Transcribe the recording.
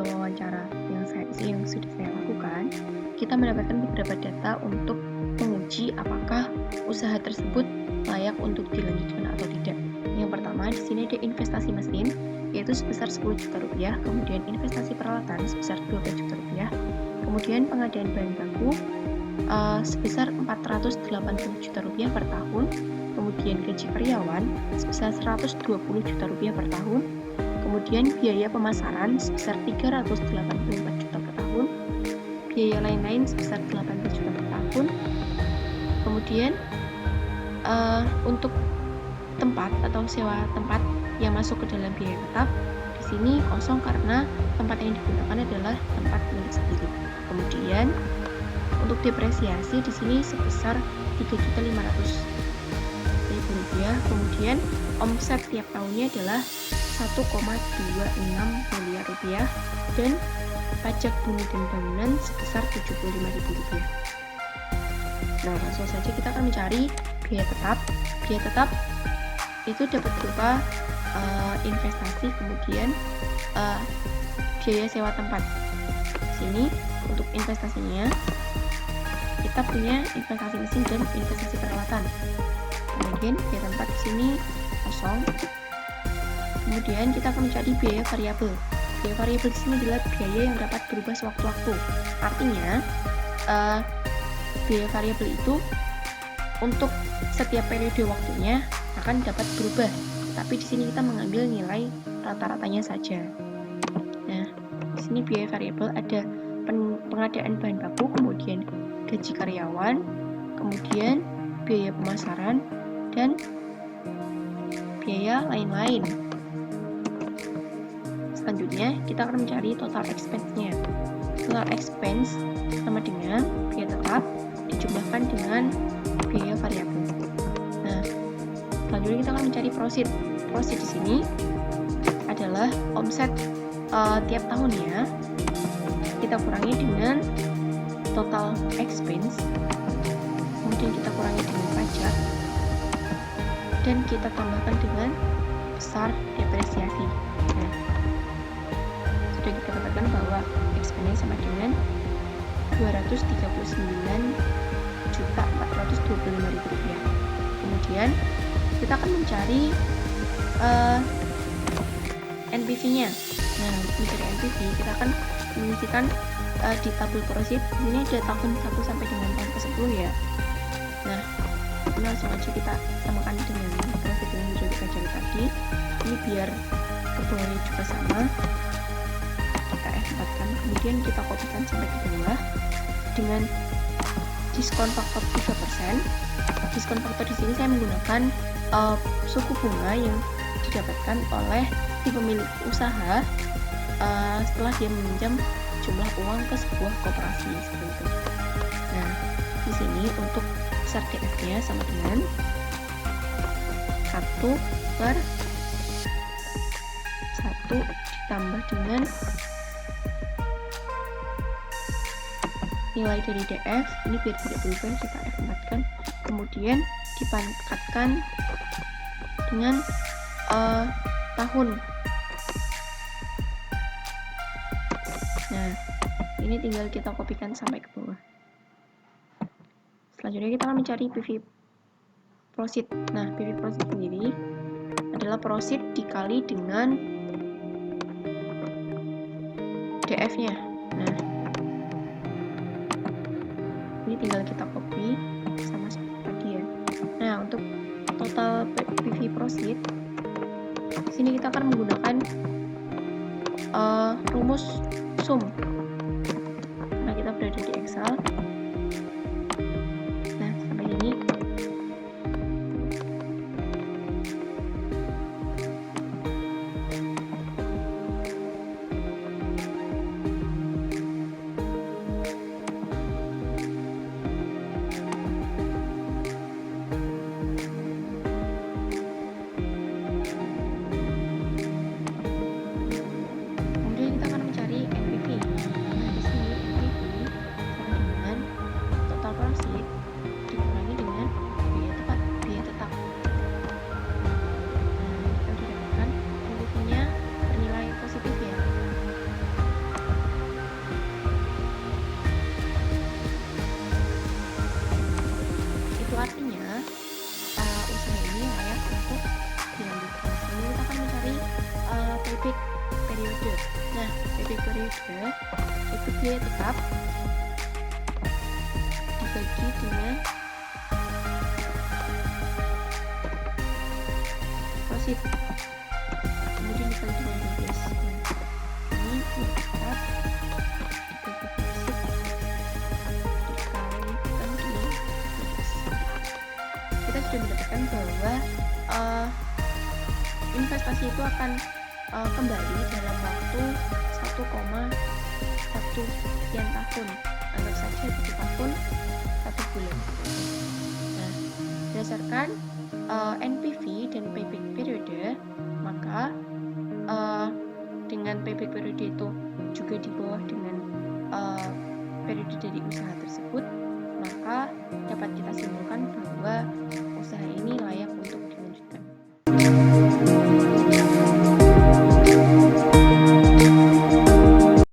3 wawancara yang sudah saya lakukan, kita mendapatkan beberapa data untuk menguji apakah usaha tersebut layak untuk dilanjutkan atau tidak. Yang pertama, di sini ada investasi mesin, yaitu sebesar 10 juta rupiah, kemudian investasi peralatan sebesar 12 juta rupiah, kemudian pengadaan bahan baku sebesar 480 juta rupiah per tahun, kemudian gaji karyawan sebesar 120 juta rupiah per tahun, kemudian biaya pemasaran sebesar 384 juta per tahun, biaya lain-lain sebesar 18 juta per tahun, kemudian untuk tempat atau sewa tempat yang masuk ke dalam biaya tetap di sini kosong karena tempat yang digunakan adalah tempat milik sendiri. Kemudian untuk depresiasi di sini sebesar 3.500.000 rupiah. Kemudian omset tiap tahunnya adalah 1,26 miliar rupiah dan pajak bumi dan bangunan sebesar 75.000 rupiah. Nah, langsung saja kita akan mencari biaya tetap. Biaya tetap itu dapat berupa investasi, kemudian biaya sewa tempat. Di sini untuk investasinya kita punya investasi mesin dan investasi peralatan. Kemudian biaya tempat di sini kosong. Kemudian kita akan mencari biaya variabel. Biaya variabel di sini adalah biaya yang dapat berubah sewaktu-waktu. Artinya biaya variabel itu untuk setiap periode waktunya akan dapat berubah. Tapi di sini kita mengambil nilai rata-ratanya saja. Nah, di sini biaya variabel ada pengadaan bahan baku, kemudian gaji karyawan, kemudian biaya pemasaran, dan biaya lain-lain. Selanjutnya, kita akan mencari total expense-nya. Total expense sama dengan biaya tetap dijumlahkan dengan biaya variabel. Nah, selanjutnya kita akan mencari profit. Profit di sini adalah omset tiap tahunnya. Kita kurangi dengan total expense, kemudian kita kurangi dengan pajak, dan kita tambahkan dengan besar depresiasi. Nah, sudah kita katakan bahwa expense sama dengan 239.425.000 rupiah. Kemudian kita akan mencari NPV-nya. Nah, untuk mencari NPV kita akan mengisikan di tabel profit. Di sini ada tahun 1 sampai dengan tahun ke-10 ya. Nah, ini langsung aja kita samakan dengan profit yang sudah kita cari tadi. Ini biar ke bawahnya juga sama. Kita F4 kan, kemudian kita kopikan sampai ke bawah dengan diskon faktor 3%. Diskon faktor di sini saya menggunakan suku bunga yang didapatkan oleh si pemilik usaha setelah dia meminjam jumlah uang ke sebuah koperasi seperti itu. Nah, di sini untuk besar DF-nya sama dengan 1/1 ditambah dengan nilai dari DF. Ini biar tidak berubah kita F4 kan, kemudian dipangkatkan dengan tahun. Nah, ini tinggal kita kopikan sampai ke bawah. Selanjutnya kita akan mencari PV profit. Nah, PV profit sendiri adalah profit dikali dengan DF-nya. Nah, ini tinggal kita copy sama seperti tadi ya. Nah, untuk total PV profit di sini kita akan menggunakan rumus sum. Nah, kita berada di Excel. Nah, sampai ini. Kemudian kita akan mencari NPV. Nah, di sini NPV sama dengan payback periode. Nah, payback periode itu biaya tetap dibagi dengan deposit, kemudian dibagi dengan 12. Ini biaya tetap dibagi deposit dikalikan dengan 12. Kita sudah mendapatkan bahwa investasi itu akan kembali dalam waktu 1,1 sekian tahun, anggap saja 7 tahun 1 bulan. Nah, berdasarkan NPV dan payback periode, maka dengan payback periode itu juga di bawah dengan periode dari usaha tersebut, maka dapat kita simpulkan bahwa